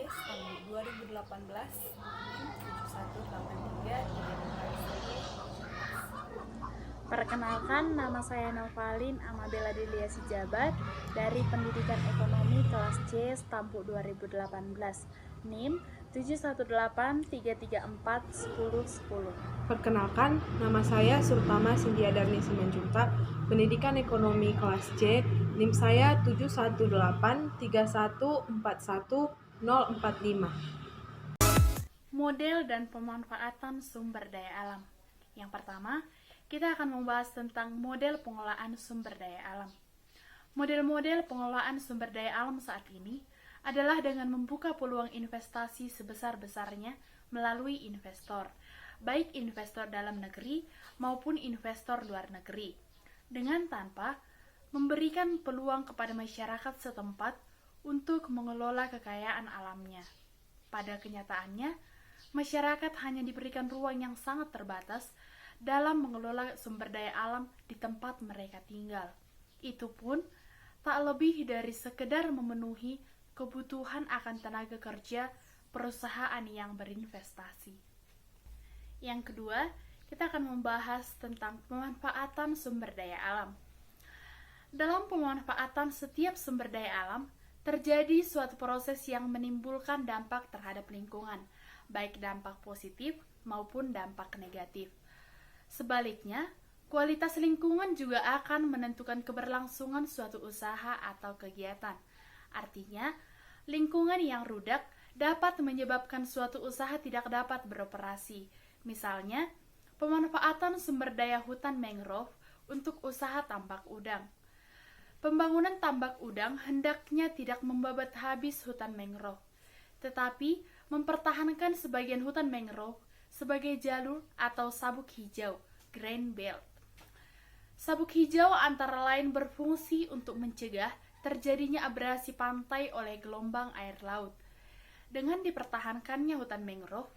tahun 2018 7183. Perkenalkan, nama saya Novalin Amabella Delia Sijabat dari Pendidikan Ekonomi kelas C Stampu 2018, NIM 71833410110. Perkenalkan, nama saya Surtama Sindia Darni Simanjuntak, Pendidikan Ekonomi kelas C, NIM saya 71831410045. Model dan pemanfaatan sumber daya alam. Yang pertama, kita akan membahas tentang model pengelolaan sumber daya alam. Model-model pengelolaan sumber daya alam saat ini adalah dengan membuka peluang investasi sebesar-besarnya melalui investor, baik investor dalam negeri maupun investor luar negeri, dengan tanpa memberikan peluang kepada masyarakat setempat untuk mengelola kekayaan alamnya. Pada kenyataannya, masyarakat hanya diberikan ruang yang sangat terbatas dalam mengelola sumber daya alam di tempat mereka tinggal. Itu pun tak lebih dari sekedar memenuhi kebutuhan akan tenaga kerja perusahaan yang berinvestasi. Yang kedua, kita akan membahas tentang pemanfaatan sumber daya alam. Dalam pemanfaatan setiap sumber daya alam, terjadi suatu proses yang menimbulkan dampak terhadap lingkungan, baik dampak positif maupun dampak negatif. Sebaliknya, kualitas lingkungan juga akan menentukan keberlangsungan suatu usaha atau kegiatan. Artinya, lingkungan yang rudak dapat menyebabkan suatu usaha tidak dapat beroperasi. Misalnya, pemanfaatan sumber daya hutan mangrove untuk usaha tambak udang. Pembangunan tambak udang hendaknya tidak membabat habis hutan mangrove, tetapi mempertahankan sebagian hutan mangrove sebagai jalur atau sabuk hijau, green belt. Sabuk hijau antara lain berfungsi untuk mencegah terjadinya abrasi pantai oleh gelombang air laut. Dengan dipertahankannya hutan mangrove,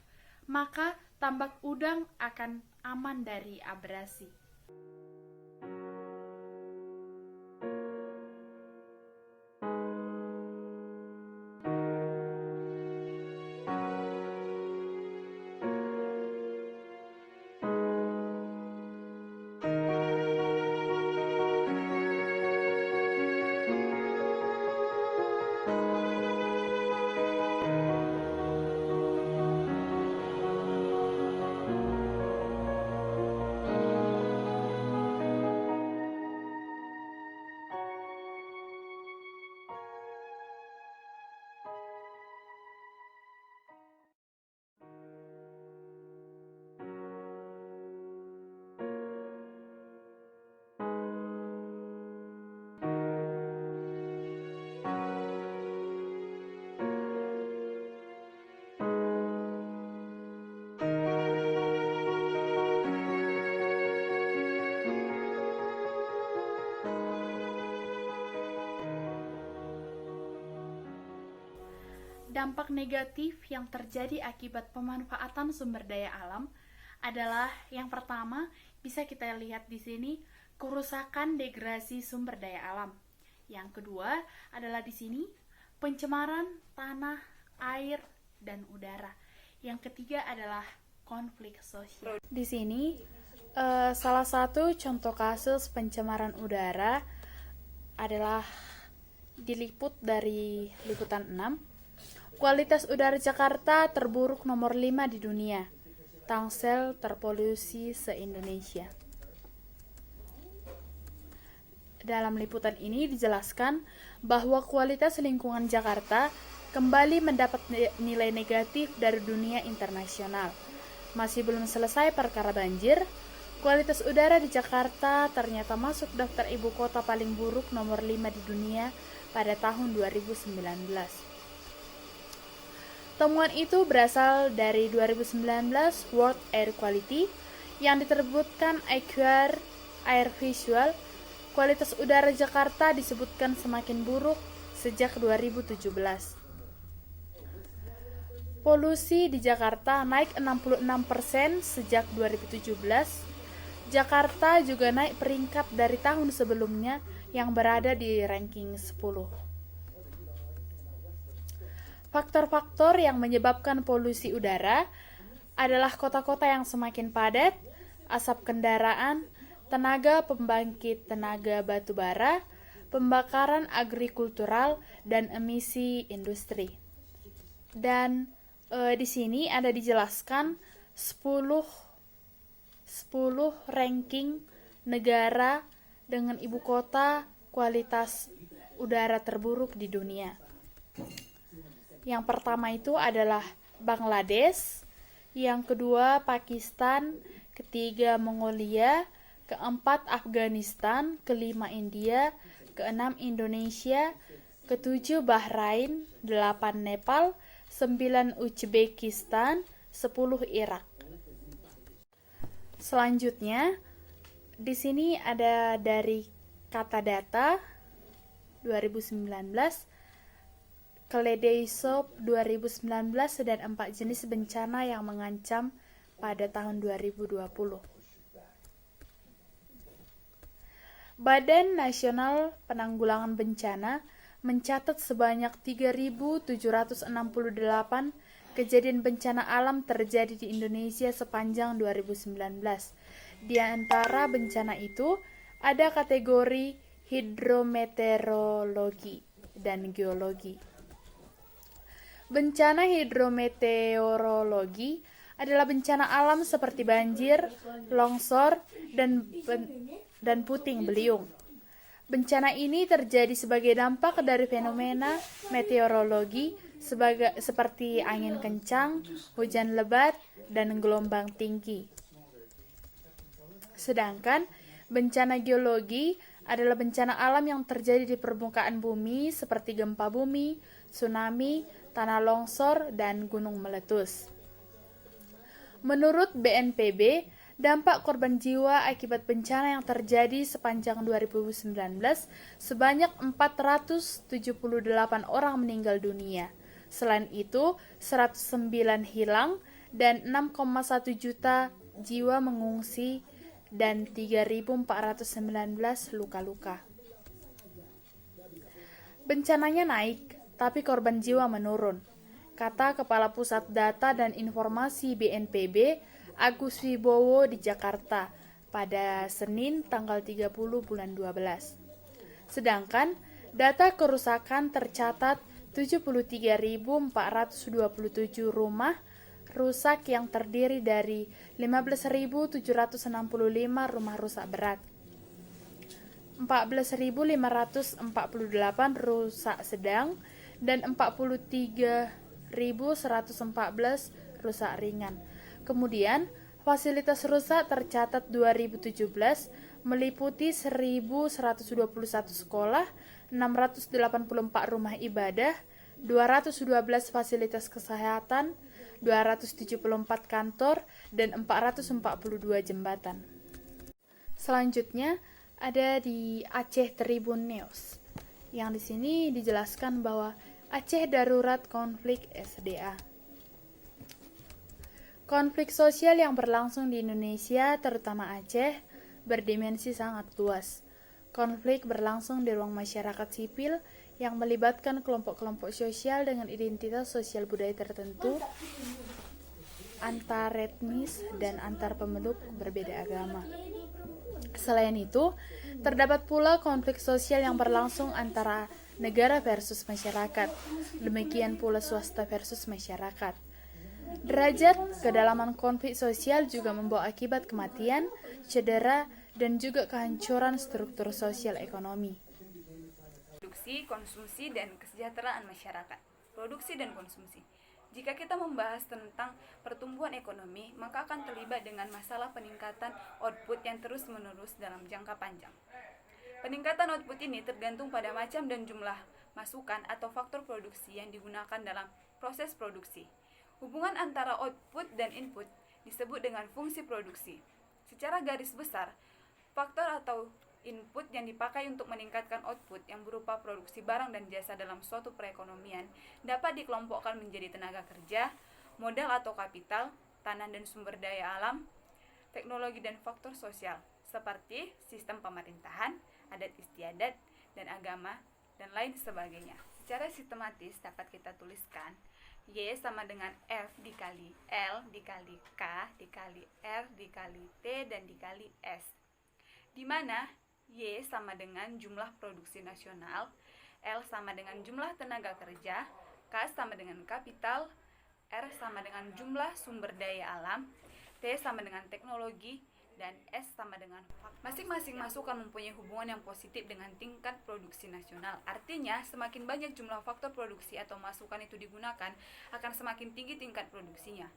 maka tambak udang akan aman dari abrasi. Dampak negatif yang terjadi akibat pemanfaatan sumber daya alam adalah yang pertama, bisa kita lihat di sini, kerusakan degradasi sumber daya alam. Yang kedua adalah di sini pencemaran tanah, air, dan udara. Yang ketiga adalah konflik sosial. Di sini salah satu contoh kasus pencemaran udara adalah diliput dari liputan 6. Kualitas udara Jakarta terburuk nomor 5 di dunia. Tangsel terpolusi se-Indonesia. Dalam liputan ini dijelaskan bahwa kualitas lingkungan Jakarta kembali mendapat nilai negatif dari dunia internasional. Masih belum selesai perkara banjir, kualitas udara di Jakarta ternyata masuk daftar ibu kota paling buruk nomor 5 di dunia pada tahun 2019. Temuan itu berasal dari 2019 World Air Quality yang diterbitkan IQR Air Visual. Kualitas udara Jakarta disebutkan semakin buruk sejak 2017. Polusi di Jakarta naik 66% sejak 2017. Jakarta juga naik peringkat dari tahun sebelumnya yang berada di ranking 10. Faktor-faktor yang menyebabkan polusi udara adalah kota-kota yang semakin padat, asap kendaraan, tenaga pembangkit tenaga batu bara, pembakaran agrikultural, dan emisi industri. Dan di sini ada dijelaskan 10 ranking negara dengan ibu kota kualitas udara terburuk di dunia. Yang pertama itu adalah Bangladesh, yang kedua Pakistan, ketiga Mongolia, keempat Afghanistan, kelima India, keenam Indonesia, ketujuh Bahrain, 8 Nepal, 9 Uzbekistan, 10 Irak. Selanjutnya, di sini ada dari Katadata 2019, Kaleidoscope 2019, dan 4 jenis bencana yang mengancam pada tahun 2020. Badan Nasional Penanggulangan Bencana mencatat sebanyak 3.768 kejadian bencana alam terjadi di Indonesia sepanjang 2019. Di antara bencana itu ada kategori hidrometeorologi dan geologi. Bencana hidrometeorologi adalah bencana alam seperti banjir, longsor, dan puting beliung. Bencana ini terjadi sebagai dampak dari fenomena meteorologi seperti angin kencang, hujan lebat, dan gelombang tinggi. Sedangkan bencana geologi adalah bencana alam yang terjadi di permukaan bumi seperti gempa bumi, tsunami, tanah longsor, dan gunung meletus. Menurut BNPB, dampak korban jiwa akibat bencana yang terjadi sepanjang 2019 sebanyak 478 orang meninggal dunia. Selain itu, 109 hilang dan 6,1 juta jiwa mengungsi dan 3.419 luka-luka. Bencananya naik, tapi korban jiwa menurun, kata Kepala Pusat Data dan Informasi BNPB Agus Wibowo di Jakarta pada Senin tanggal 30 bulan 12. Sedangkan data kerusakan tercatat 73.427 rumah rusak yang terdiri dari 15.765 rumah rusak berat, 14.548 rusak sedang, dan 43.114 rusak ringan. Kemudian, fasilitas rusak tercatat 2017 meliputi 1.121 sekolah, 684 rumah ibadah, 212 fasilitas kesehatan, 274 kantor, dan 442 jembatan. Selanjutnya, ada di Aceh Tribun News, yang di sini dijelaskan bahwa Aceh darurat konflik SDA. Konflik sosial yang berlangsung di Indonesia, terutama Aceh, berdimensi sangat luas. Konflik berlangsung di ruang masyarakat sipil yang melibatkan kelompok-kelompok sosial dengan identitas sosial budaya tertentu, antar etnis, dan antar pemeluk berbeda agama. Selain itu, terdapat pula konflik sosial yang berlangsung antara negara versus masyarakat, demikian pula swasta versus masyarakat. Derajat kedalaman konflik sosial juga membawa akibat kematian, cedera, dan juga kehancuran struktur sosial ekonomi. Produksi, konsumsi, dan kesejahteraan masyarakat. Produksi dan konsumsi. Jika kita membahas tentang pertumbuhan ekonomi, maka akan terlibat dengan masalah peningkatan output yang terus-menerus dalam jangka panjang. Peningkatan output ini tergantung pada macam dan jumlah masukan atau faktor produksi yang digunakan dalam proses produksi. Hubungan antara output dan input disebut dengan fungsi produksi. Secara garis besar, faktor atau input yang dipakai untuk meningkatkan output yang berupa produksi barang dan jasa dalam suatu perekonomian dapat dikelompokkan menjadi tenaga kerja, modal atau kapital, tanah dan sumber daya alam, teknologi dan faktor sosial seperti sistem pemerintahan, adat istiadat, dan agama, dan lain sebagainya. Secara sistematis dapat kita tuliskan Y sama dengan F dikali L dikali K dikali R dikali T dan dikali S. Di mana Y sama dengan jumlah produksi nasional, L sama dengan jumlah tenaga kerja, K sama dengan kapital, R sama dengan jumlah sumber daya alam, T sama dengan teknologi, dan S sama dengan faktor. Masing-masing masukan mempunyai hubungan yang positif dengan tingkat produksi nasional. Artinya, semakin banyak jumlah faktor produksi atau masukan itu digunakan, akan semakin tinggi tingkat produksinya.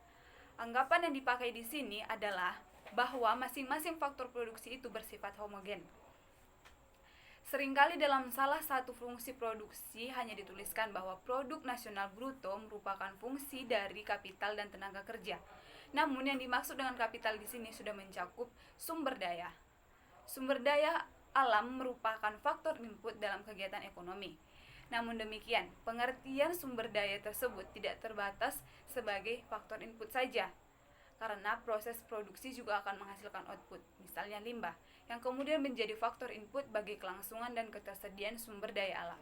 Anggapan yang dipakai di sini adalah bahwa masing-masing faktor produksi itu bersifat homogen. Seringkali dalam salah satu fungsi produksi hanya dituliskan bahwa produk nasional bruto merupakan fungsi dari kapital dan tenaga kerja. Namun yang dimaksud dengan kapital di sini sudah mencakup sumber daya. Sumber daya alam merupakan faktor input dalam kegiatan ekonomi. Namun demikian, pengertian sumber daya tersebut tidak terbatas sebagai faktor input saja, karena proses produksi juga akan menghasilkan output, misalnya limbah, yang kemudian menjadi faktor input bagi kelangsungan dan ketersediaan sumber daya alam.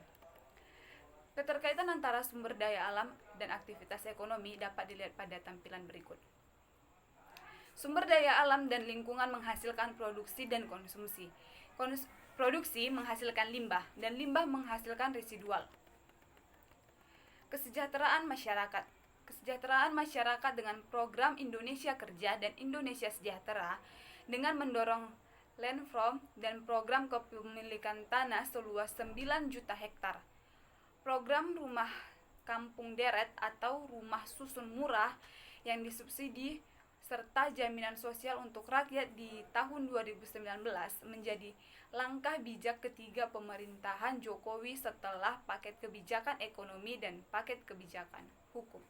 Keterkaitan antara sumber daya alam dan aktivitas ekonomi dapat dilihat pada tampilan berikut. Sumber daya alam dan lingkungan menghasilkan produksi dan konsumsi. Produksi menghasilkan limbah, dan limbah menghasilkan residual. Kesejahteraan masyarakat. Kesejahteraan masyarakat dengan program Indonesia Kerja dan Indonesia Sejahtera dengan mendorong land from dan program kepemilikan tanah seluas 9 juta hektar. Program rumah kampung deret atau rumah susun murah yang disubsidi serta jaminan sosial untuk rakyat di tahun 2019 menjadi langkah bijak ketiga pemerintahan Jokowi setelah paket kebijakan ekonomi dan paket kebijakan hukum.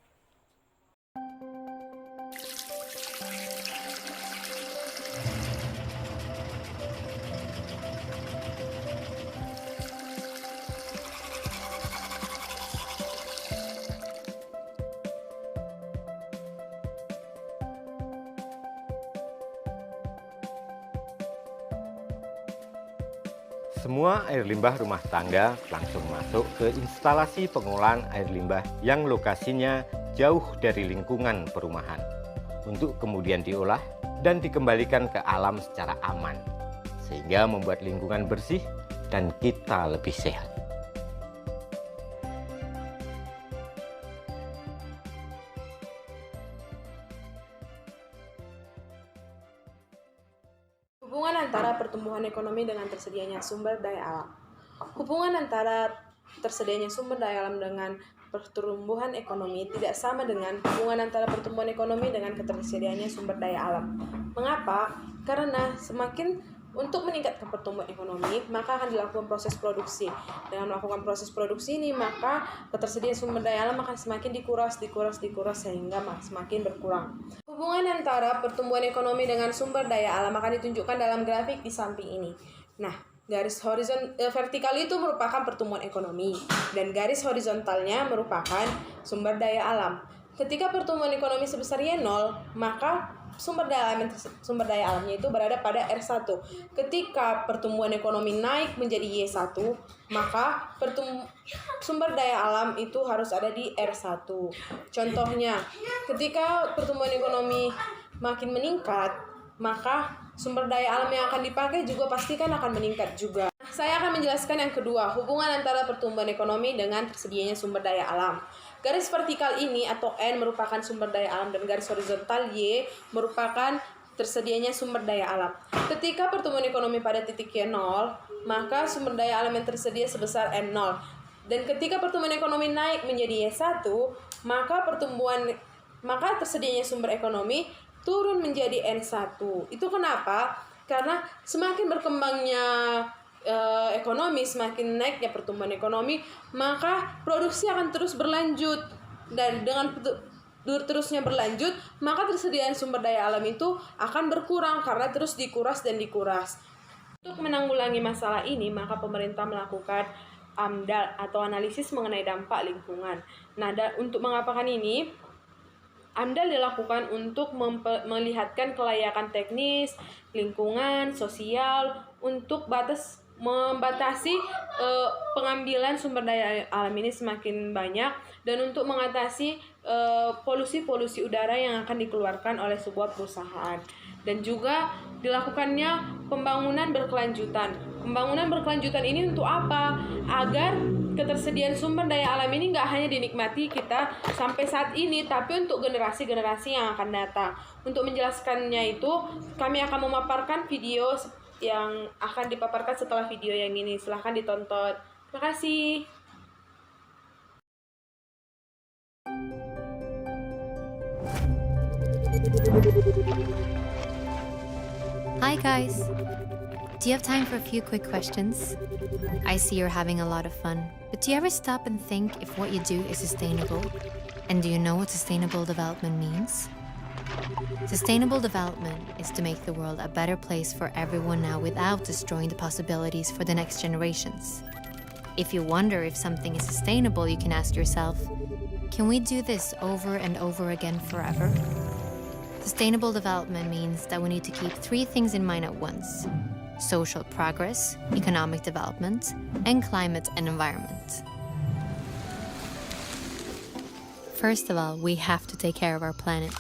Semua air limbah rumah tangga langsung masuk ke instalasi pengolahan air limbah yang lokasinya jauh dari lingkungan perumahan, untuk kemudian diolah dan dikembalikan ke alam secara aman, sehingga membuat lingkungan bersih dan kita lebih sehat. Hubungan antara pertumbuhan ekonomi dengan tersedianya sumber daya alam. Hubungan antara tersedianya sumber daya alam dengan pertumbuhan ekonomi tidak sama dengan hubungan antara pertumbuhan ekonomi dengan ketersediaannya sumber daya alam. Mengapa? Karena semakin untuk meningkatkan pertumbuhan ekonomi, maka akan dilakukan proses produksi. Dengan melakukan proses produksi ini, maka ketersediaan sumber daya alam akan semakin dikuras sehingga semakin berkurang. Hubungan antara pertumbuhan ekonomi dengan sumber daya alam akan ditunjukkan dalam grafik di samping ini. Nah, garis vertikal itu merupakan pertumbuhan ekonomi dan garis horizontalnya merupakan sumber daya alam. Ketika pertumbuhan ekonomi sebesar Y0, maka sumber daya alamnya itu berada pada R1. Ketika pertumbuhan ekonomi naik menjadi Y1, maka sumber daya alam itu harus ada di R1. Contohnya, ketika pertumbuhan ekonomi makin meningkat, maka sumber daya alam yang akan dipakai juga pastikan akan meningkat juga. Saya akan menjelaskan yang kedua, hubungan antara pertumbuhan ekonomi dengan tersedianya sumber daya alam. Garis vertikal ini atau N merupakan sumber daya alam dan garis horizontal Y merupakan tersedianya sumber daya alam. Ketika pertumbuhan ekonomi pada titik Y0, maka sumber daya alam yang tersedia sebesar N0. Dan ketika pertumbuhan ekonomi naik menjadi Y1, maka tersedianya sumber ekonomi turun menjadi N1. Itu kenapa? Karena semakin berkembangnya ekonomi, semakin naiknya pertumbuhan ekonomi, maka produksi akan terus berlanjut, dan dengan terusnya berlanjut, maka tersediaan sumber daya alam itu akan berkurang karena terus dikuras. Untuk menanggulangi masalah ini, maka pemerintah melakukan AMDAL atau analisis mengenai dampak lingkungan. Nah, untuk mengapakan ini, AMDAL dilakukan untuk melihatkan kelayakan teknis, lingkungan, sosial, untuk membatasi pengambilan sumber daya alam ini semakin banyak, dan untuk mengatasi polusi-polusi udara yang akan dikeluarkan oleh sebuah perusahaan. Dan juga dilakukannya pembangunan berkelanjutan. Pembangunan berkelanjutan ini untuk apa? Agar ketersediaan sumber daya alam ini nggak hanya dinikmati kita sampai saat ini, tapi untuk generasi-generasi yang akan datang. Untuk menjelaskannya itu, kami akan memaparkan video yang akan dipaparkan setelah video yang ini. Silahkan ditonton. Terima kasih. Hi guys! Do you have time for a few quick questions? I see you're having a lot of fun, but do you ever stop and think if what you do is sustainable? And do you know what sustainable development means? Sustainable development is to make the world a better place for everyone now without destroying the possibilities for the next generations. If you wonder if something is sustainable, you can ask yourself, can we do this over and over again forever? Sustainable development means that we need to keep three things in mind at once: social progress, economic development, and climate and environment. First of all, we have to take care of our planet.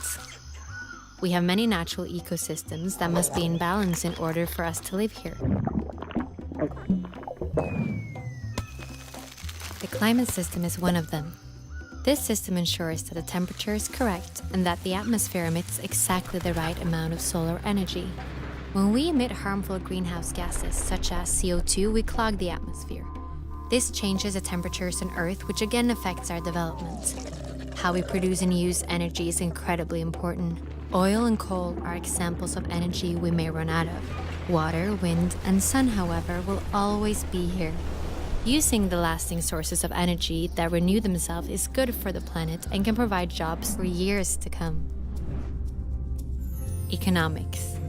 We have many natural ecosystems that must be in balance in order for us to live here. The climate system is one of them. This system ensures that the temperature is correct and that the atmosphere emits exactly the right amount of solar energy. When we emit harmful greenhouse gases, such as CO2, we clog the atmosphere. This changes the temperatures on Earth, which again affects our development. How we produce and use energy is incredibly important. Oil and coal are examples of energy we may run out of. Water, wind, and sun, however, will always be here. Using the lasting sources of energy that renew themselves is good for the planet and can provide jobs for years to come. Economics.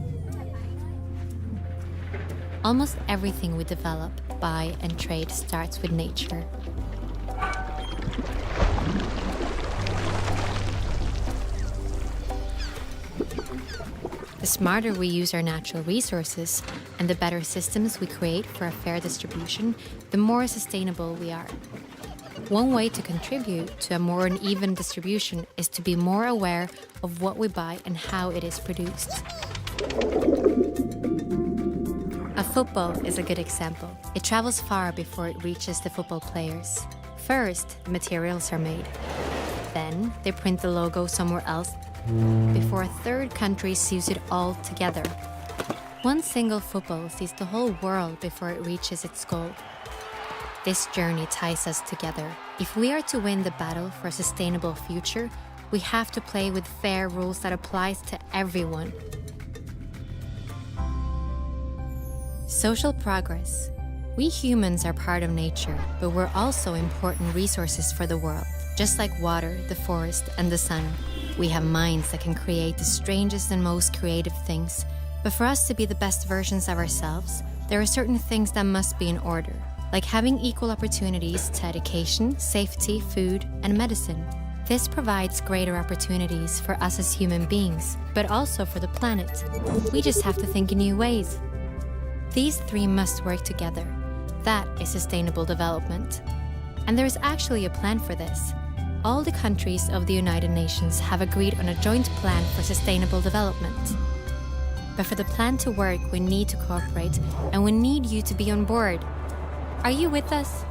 Almost everything we develop, buy, and trade starts with nature. The smarter we use our natural resources and the better systems we create for a fair distribution, the more sustainable we are. One way to contribute to a more uneven distribution is to be more aware of what we buy and how it is produced. A football is a good example. It travels far before it reaches the football players. First, the materials are made. Then, they print the logo somewhere else before a third country sews it all together. One single football sees the whole world before it reaches its goal. This journey ties us together. If we are to win the battle for a sustainable future, we have to play with fair rules that applies to everyone. Social progress. We humans are part of nature, but we're also important resources for the world. Just like water, the forest, and the sun, we have minds that can create the strangest and most creative things. But for us to be the best versions of ourselves, there are certain things that must be in order, like having equal opportunities to education, safety, food, and medicine. This provides greater opportunities for us as human beings, but also for the planet. We just have to think in new ways. These three must work together. That is sustainable development. And there is actually a plan for this. All the countries of the United Nations have agreed on a joint plan for sustainable development. But for the plan to work, we need to cooperate, and we need you to be on board. Are you with us?